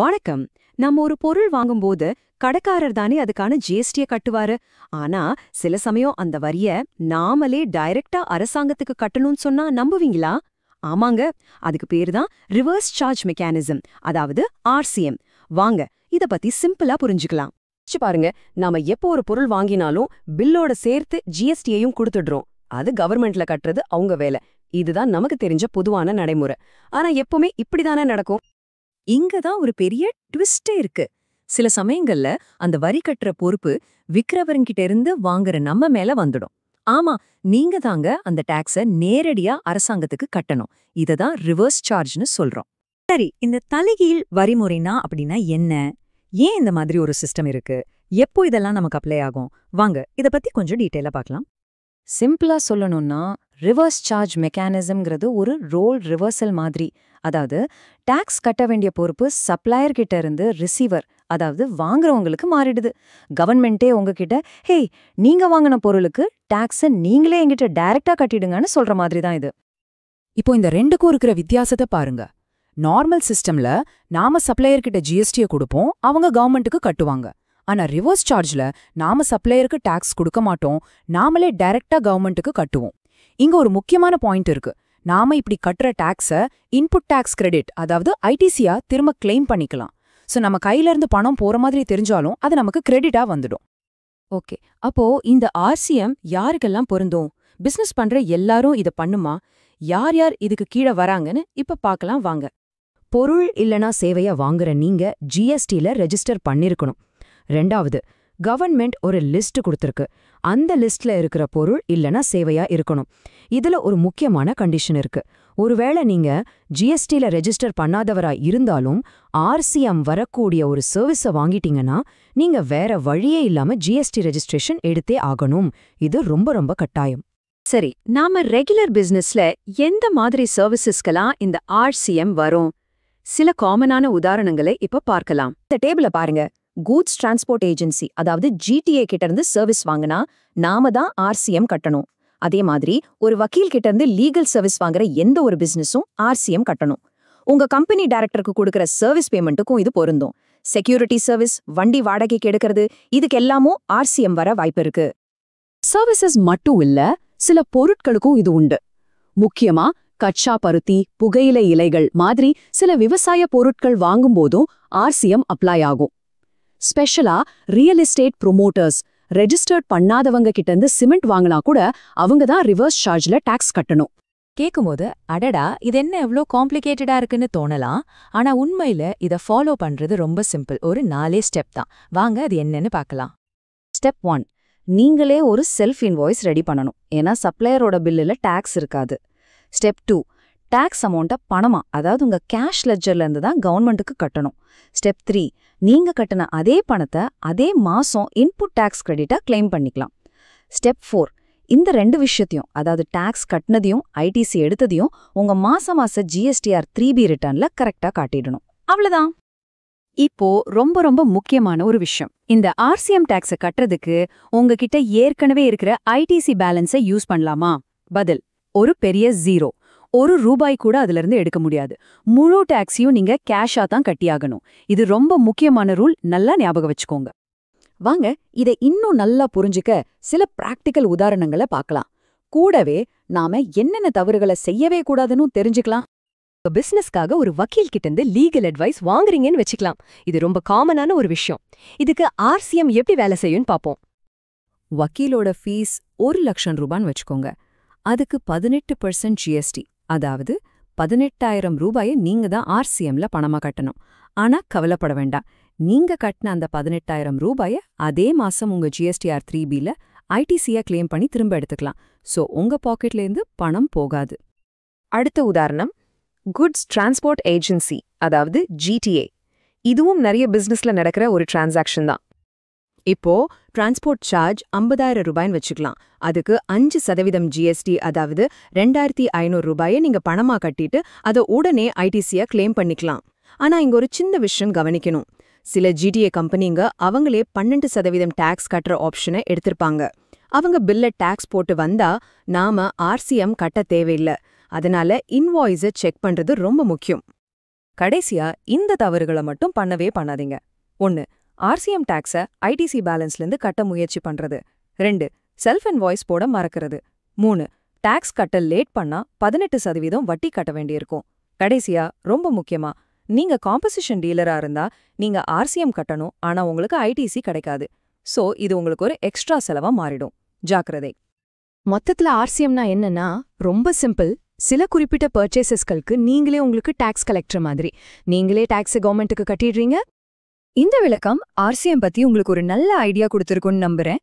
வணக்கம். நம்ம ஒரு பொருள் வாங்கும்போது கடைக்காரர் தானே அதுக்கான ஜிஎஸ்டியை கட்டுவாரு. ஆனா சில சமயம் அந்த வரிய நாமளே டைரக்டா அரசாங்கத்துக்கு கட்டணும்னு சொன்னா நம்புவீங்களா? ஆமாங்க, அதுக்கு பேரு தான் ரிவர்ஸ் சார்ஜ் மெக்கானிசம், அதாவது ஆர்சிஎம். வாங்க இத பத்தி சிம்பிளா புரிஞ்சுக்கலாம். பாருங்க, நாம எப்போ ஒரு பொருள் வாங்கினாலும் பில்லோட சேர்த்து ஜிஎஸ்டியையும் கொடுத்துடுறோம். அது கவர்மெண்ட்ல கட்டுறது அவங்க வேலை. இதுதான் நமக்கு தெரிஞ்ச பொதுவான நடைமுறை. ஆனா எப்பவுமே இப்படிதானே நடக்கும்? இங்கதான் ஒரு பெரிய ட்விஸ்டே இருக்கு. சில சமயங்கள்ல அந்த வரி கட்டுற பொறுப்பு விக்கிறவர்கிட்ட இருந்து வாங்குற நம்ம மேல வந்துடும். ஆமா, நீங்க தாங்க அந்த டாக்ஸ நேரடியா அரசாங்கத்துக்கு கட்டணும். இததான் ரிவர்ஸ் சார்ஜ்னு சொல்றோம். சரி, இந்த தலைகீழ் வரிமுறைனா அப்படின்னா என்ன? ஏன் இந்த மாதிரி ஒரு சிஸ்டம் இருக்கு? எப்போ இதெல்லாம் நமக்கு அப்ளை ஆகும்? வாங்க இத பத்தி கொஞ்சம் டீட்டெயிலா பார்க்கலாம். சிம்பிளா சொல்லணும்னா, ரிவர்ஸ் சார்ஜ் மெக்கானிசம்ங்கிறது ஒரு ரோல் ரிவர்சல் மாதிரி. அதாவது டாக்ஸ் கட்ட வேண்டிய பொறுப்பு சப்ளையர் கிட்ட இருந்து ரிசீவர், அதாவது வாங்குறவங்களுக்கு மாறிடுது. கவர்மெண்ட்டே உங்ககிட்ட, ஹே, நீங்க வாங்கின பொருளுக்கு டாக்ஸ நீங்களே என்கிட்ட டைரக்டா கட்டிடுங்கன்னு சொல்ற மாதிரி தான் இது. இப்போ இந்த ரெண்டுக்கும் இருக்கிற வித்தியாசத்தை பாருங்க. நார்மல் சிஸ்டம்ல நாம சப்ளையர் கிட்ட ஜிஎஸ்டியை கொடுப்போம், அவங்க கவர்மெண்ட்டுக்கு கட்டுவாங்க. ஆனா ரிவர்ஸ் சார்ஜ்ல நாம சப்ளையருக்கு டாக்ஸ் கொடுக்க மாட்டோம், நாமளே டைரக்டா கவர்மெண்ட்டுக்கு கட்டுவோம். இங்க ஒரு முக்கியமான பாயிண்ட் இருக்கு. நாம இப்படி கட்டுற டாக்ஸ இன்புட் டாக்ஸ் கிரெடிட், அதாவது ஐடிசியா திரும்ப கிளைம் பண்ணிக்கலாம். சோ நம்ம கையில இருந்து பணம் போற மாதிரி தெரிஞ்சாலும் அது நமக்கு கிரெடிட்டா வந்துடும். ஓகே, அப்போ இந்த ஆர்சிஎம் யாருக்கெல்லாம் பொருந்தும்? பிசினஸ் பண்ற எல்லாரும் இத பண்ணுமா? யார் யார் இதுக்கு கீழே வராங்கன்னு இப்ப பார்க்கலாம் வாங்க. பொருள் இல்லனா சேவைய வாங்குற நீங்க ஜிஎஸ்டில ரெஜிஸ்டர் பண்ணிருக்கணும். ரெண்டாவது, கவர்மெண்ட் ஒரு லிஸ்ட் கொடுத்திருக்கு. அந்த லிஸ்ட்ல இருக்கிற பொருள் இல்லனா சேவையா இருக்கணும். இதுல ஒரு முக்கியமான கண்டிஷன் இருக்கு. ஒருவேளை நீங்க ஜிஎஸ்டில ரெஜிஸ்டர் பண்ணாதவரா இருந்தாலும் ஆர்சிஎம் வரக்கூடிய ஒரு சர்வீஸை வாங்கிட்டீங்கன்னா நீங்க வேற வழியே இல்லாம ஜிஎஸ்டி ரெஜிஸ்ட்ரேஷன் எடுத்தே ஆகணும். இது ரொம்ப ரொம்ப கட்டாயம். சரி, நாம ரெகுலர் பிசினஸ்ல எந்த மாதிரி சர்வீசஸ்க்கெல்லாம் இந்த ஆர்சிஎம் வரும்? சில காமனான உதாரணங்களை இப்ப பார்க்கலாம். இந்த டேபிள பாருங்க. கூட்ஸ் டிரான்ஸ்போர்ட் ஏஜென்சி, அதாவது ஜிடிஏ கிட்ட இருந்து சர்வீஸ் வாங்கினா நாம தான் ஆர்சிஎம் கட்டணும். அதே மாதிரி ஒரு வக்கீல் கிட்ட இருந்து லீகல் சர்வீஸ் வாங்குற எந்த ஒரு பிசினஸும் ஆர்சிஎம் கட்டணும். உங்க கம்பெனி டைரக்டருக்கு கொடுக்கற சர்வீஸ் பேமெண்ட்டுக்கும் இது பொருந்தும். செக்யூரிட்டி சர்வீஸ், வண்டி வாடகைக்கு எடுக்கிறது, இதுக்கு எல்லாமும் ஆர்சிஎம் வர வாய்ப்பு இருக்கு. சர்வீசஸ் மட்டும் இல்ல, சில பொருட்களுக்கும் இது உண்டு. முக்கியமா கச்சா பருத்தி, புகையிலை இலைகள் மாதிரி சில விவசாய பொருட்கள் வாங்கும்போதும் ஆர்சிஎம் அப்ளை ஆகும். ஸ்பெஷலா ரியல் எஸ்டேட் ப்ரொமோட்டர்ஸ், ரெஜிஸ்டர்ட் பண்ணாதவங்க கிட்ட இருந்து சிமெண்ட் வாங்கினா கூட அவங்க தான் ரிவர்ஸ் சார்ஜ்ல டாக்ஸ் கட்டணும். கேக்கும்போது அடடா, இது என்ன எவ்ளோ காம்ப்ளிகேட்டடா இருக்குன்னு தோணலாம். ஆனா உண்மையில இத ஃபாலோ பண்றது ரொம்ப சிம்பிள். ஒரு 4 ஸ்டெப் தான். வாங்க அது என்னன்னு பார்க்கலாம். ஸ்டெப் 1, நீங்களே ஒரு செல்ஃப் இன்வாய்ஸ் ரெடி பண்ணணும். ஏன்னா சப்ளையரோட பில்லுல டாக்ஸ் இருக்காது. ஸ்டெப் 2, டாக்ஸ் அமௌண்ட்டை பணமா, அதாவது உங்க கேஷ் லெட்ஜர்ல இருந்து தான் கவர்மெண்ட்டுக்கு கட்டணும். ஸ்டெப் 3, நீங்க கட்டின அதே பணத்தை அதே மாசம் இன்புட் டாக்ஸ் கிரெடிட்டா கிளைம் பண்ணிக்கலாம். ஸ்டெப் 4, இந்த 2 விஷயத்தையும், அதாவது டாக்ஸ் கட்டினதையும் ஐடிசி எடுத்ததையும் உங்க மாச ஜிஎஸ்டிஆர் 3B ரிட்டர்ன்ல கரெக்டா காட்டிடணும். அவ்வளவுதான். இப்போ ரொம்ப ரொம்ப முக்கியமான ஒரு விஷயம். இந்த ஆர்சிஎம் டாக்ஸை கட்டுறதுக்கு உங்ககிட்ட ஏற்கனவே இருக்கிற ஐடிசி பேலன்ஸை யூஸ் பண்ணலாமா? பதில் ஒரு பெரிய 0. ₹1 கூட அதுல இருந்து எடுக்க முடியாது. முழு டாக்ஸையும் நீங்க கேஷா தான் கட்டியாகணும். இது ரொம்ப முக்கியமான ரூல், நல்லா ஞாபகம் வச்சுக்கோங்க. வாங்க இதை இன்னும் நல்லா புரிஞ்சுக்க சில பிராக்டிக்கல் உதாரணங்களை பார்க்கலாம். கூடவே நாம என்னென்ன தவறுகளை செய்யவே கூடாதுன்னு தெரிஞ்சுக்கலாம். பிசினஸ்க்காக ஒரு வக்கீல் கிட்ட இருந்து லீகல் அட்வைஸ் வாங்குறீங்கன்னு வச்சுக்கலாம். இது ரொம்ப காமனான ஒரு விஷயம். இதுக்கு ஆர்சிஎம் எப்படி வேலை செய்யும்னு பார்ப்போம். வக்கீலோட ஃபீஸ் ₹1,00,000 வச்சுக்கோங்க. அதுக்கு 18% ஜிஎஸ்டி, அதாவது ₹18,000 நீங்க தான் ஆர்சிஎம்ல பணமா கட்டணும். ஆனா கவலைப்பட வேண்டாம். நீங்க கட்டின அந்த ₹18,000 அதே மாசம் உங்க ஜிஎஸ்டிஆர் 3Bல ஐடிசியா கிளைம் பண்ணி திரும்ப எடுத்துக்கலாம். சோ உங்க பாக்கெட்ல இருந்து பணம் போகாது. அடுத்த உதாரணம், குட்ஸ் டிரான்ஸ்போர்ட் ஏஜென்சி, அதாவது ஜிடிஏ. இதுவும் நிறைய பிசினஸ்ல நடக்கிற ஒரு டிரான்சாக்ஷன் தான். இப்போ டிரான்ஸ்போர்ட் சார்ஜ் ₹50,000 வச்சுக்கலாம். அதுக்கு 5% ஜிஎஸ்டி, அதாவது ₹2,500 நீங்க பணமா கட்டிட்டு அதை உடனே ஐடிசியா கிளைம் பண்ணிக்கலாம். ஆனா இங்க ஒரு சின்ன விஷயம் கவனிக்கணும். சில ஜிடிஏ கம்பெனிங்க அவங்களே 12% டாக்ஸ் கட்டுற ஆப்ஷனை எடுத்திருப்பாங்க. அவங்க பில்ல டாக்ஸ் போட்டு வந்தா நாம ஆர்சிஎம் கட்ட தேவையில்லை. அதனால இன்வாய்ஸை செக் பண்றது ரொம்ப முக்கியம். கடைசியா இந்த தவறுகளை மட்டும் பண்ணவே பண்ணாதீங்க. 1. ஆர்சிஎம் டாக்ஸை ஐடிசி பேலன்ஸ்லேருந்து கட்ட முயற்சி பண்றது. 2. செல்ஃப் இன்வாய்ஸ் போட மறக்கிறது. 3. டாக்ஸ் கட்ட லேட் பண்ணா 18% வட்டி கட்ட வேண்டியிருக்கும். கடைசியா ரொம்ப முக்கியமா, நீங்க காம்பசிஷன் டீலரா இருந்தா நீங்க ஆர்சிஎம் கட்டணும், ஆனா உங்களுக்கு ஐடிசி கிடைக்காது. சோ இது உங்களுக்கு ஒரு எக்ஸ்ட்ரா செலவா மாறிடும். ஜாக்கிரதை. மொத்தத்துல ஆர்சிஎம்னா என்னன்னா ரொம்ப சிம்பிள். சில குறிப்பிட்ட பர்ச்சேசஸ்களுக்கு நீங்களே உங்களுக்கு டாக்ஸ் கலெக்டர் மாதிரி நீங்களே டாக்ஸ் கவர்மெண்ட்டுக்கு கட்டிடுறீங்க. இந்த விளக்கம் ஆர்சிஎம் பத்தி உங்களுக்கு ஒரு நல்ல ஐடியா கொடுத்திருக்கும்னு நம்புறேன்.